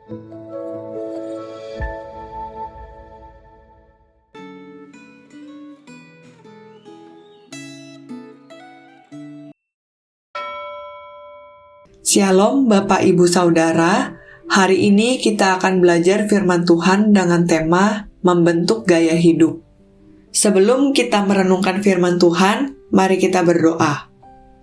Shalom Bapak Ibu Saudara, hari ini kita akan belajar firman Tuhan dengan tema membentuk gaya hidup. Sebelum kita merenungkan firman Tuhan, mari kita berdoa.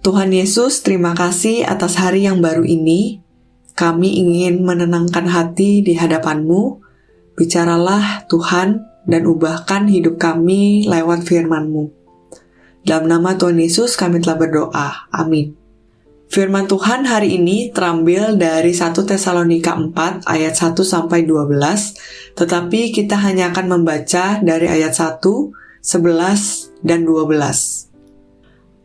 Tuhan Yesus, terima kasih atas hari yang baru ini. Kami ingin menenangkan hati di hadapan-Mu. Bicaralah Tuhan dan ubahkan hidup kami lewat firman-Mu. Dalam nama Tuhan Yesus kami telah berdoa. Amin. Firman Tuhan hari ini terambil dari 1 Tesalonika 4 ayat 1-12, tetapi kita hanya akan membaca dari ayat 1, 11, dan 12.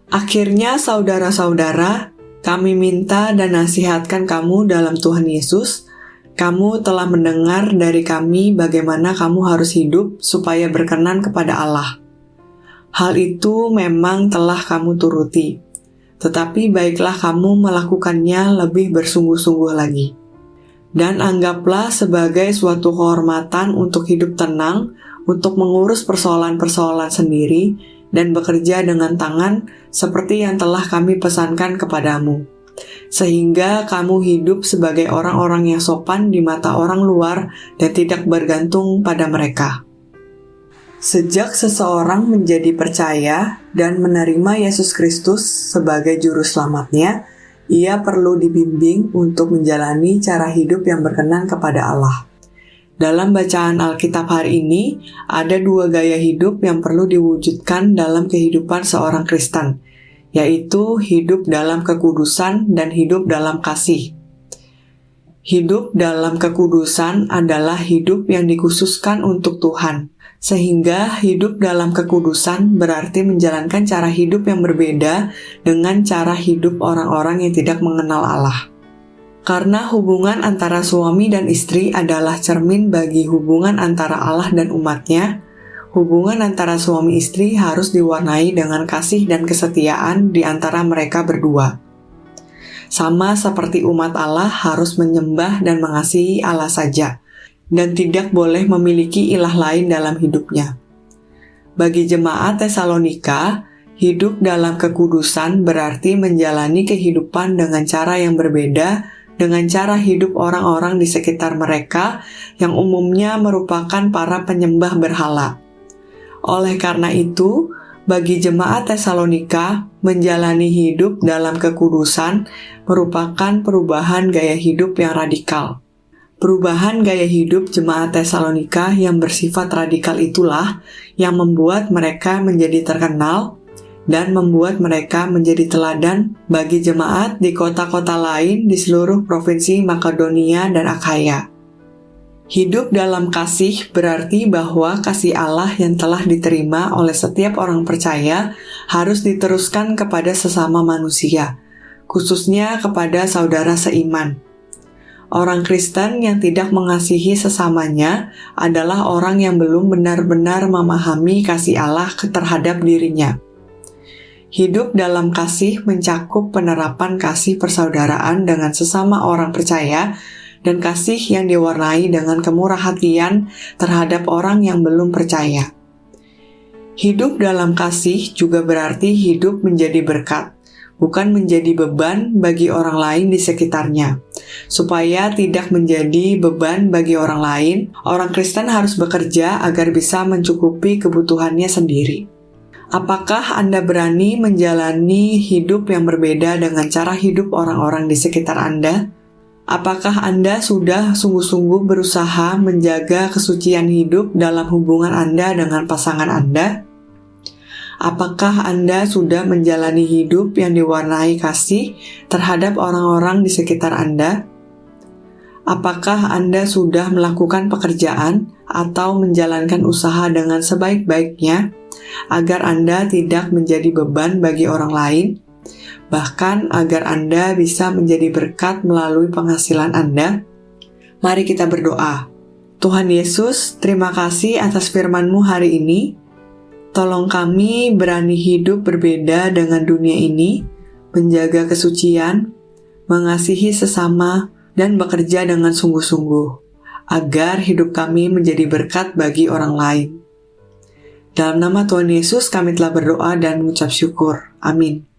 Akhirnya saudara-saudara, kami minta dan nasihatkan kamu dalam Tuhan Yesus. Kamu telah mendengar dari kami bagaimana kamu harus hidup supaya berkenan kepada Allah. Hal itu memang telah kamu turuti. Tetapi baiklah kamu melakukannya lebih bersungguh-sungguh lagi. Dan anggaplah sebagai suatu kehormatan untuk hidup tenang, untuk mengurus persoalan-persoalan sendiri, dan bekerja dengan tangan seperti yang telah kami pesankan kepadamu. Sehingga kamu hidup sebagai orang-orang yang sopan di mata orang luar dan tidak bergantung pada mereka. Sejak seseorang menjadi percaya dan menerima Yesus Kristus sebagai juru selamatnya, ia perlu dibimbing untuk menjalani cara hidup yang berkenan kepada Allah. Dalam bacaan Alkitab hari ini, ada dua gaya hidup yang perlu diwujudkan dalam kehidupan seorang Kristen, yaitu hidup dalam kekudusan dan hidup dalam kasih. Hidup dalam kekudusan adalah hidup yang dikhususkan untuk Tuhan. Sehingga hidup dalam kekudusan berarti menjalankan cara hidup yang berbeda dengan cara hidup orang-orang yang tidak mengenal Allah. Karena hubungan antara suami dan istri adalah cermin bagi hubungan antara Allah dan umatnya, hubungan antara suami istri harus diwarnai dengan kasih dan kesetiaan di antara mereka berdua. Sama seperti umat Allah harus menyembah dan mengasihi Allah saja, dan tidak boleh memiliki ilah lain dalam hidupnya. Bagi jemaat Tesalonika, hidup dalam kekudusan berarti menjalani kehidupan dengan cara yang berbeda dengan cara hidup orang-orang di sekitar mereka yang umumnya merupakan para penyembah berhala. Oleh karena itu, bagi jemaat Tesalonika, menjalani hidup dalam kekudusan merupakan perubahan gaya hidup yang radikal. Perubahan gaya hidup jemaat Tesalonika yang bersifat radikal itulah yang membuat mereka menjadi terkenal dan membuat mereka menjadi teladan bagi jemaat di kota-kota lain di seluruh provinsi Makedonia dan Akhaya. Hidup dalam kasih berarti bahwa kasih Allah yang telah diterima oleh setiap orang percaya harus diteruskan kepada sesama manusia, khususnya kepada saudara seiman. Orang Kristen yang tidak mengasihi sesamanya adalah orang yang belum benar-benar memahami kasih Allah terhadap dirinya. Hidup dalam kasih mencakup penerapan kasih persaudaraan dengan sesama orang percaya dan kasih yang diwarnai dengan kemurah hatian terhadap orang yang belum percaya. Hidup dalam kasih juga berarti hidup menjadi berkat, bukan menjadi beban bagi orang lain di sekitarnya. Supaya tidak menjadi beban bagi orang lain, orang Kristen harus bekerja agar bisa mencukupi kebutuhannya sendiri. Apakah Anda berani menjalani hidup yang berbeda dengan cara hidup orang-orang di sekitar Anda? Apakah Anda sudah sungguh-sungguh berusaha menjaga kesucian hidup dalam hubungan Anda dengan pasangan Anda? Apakah Anda sudah menjalani hidup yang diwarnai kasih terhadap orang-orang di sekitar Anda? Apakah Anda sudah melakukan pekerjaan atau menjalankan usaha dengan sebaik-baiknya agar Anda tidak menjadi beban bagi orang lain, bahkan agar Anda bisa menjadi berkat melalui penghasilan Anda? Mari kita berdoa. Tuhan Yesus, terima kasih atas firman-Mu hari ini. Tolong kami berani hidup berbeda dengan dunia ini, menjaga kesucian, mengasihi sesama, dan bekerja dengan sungguh-sungguh, agar hidup kami menjadi berkat bagi orang lain. Dalam nama Tuhan Yesus kami telah berdoa dan mengucap syukur. Amin.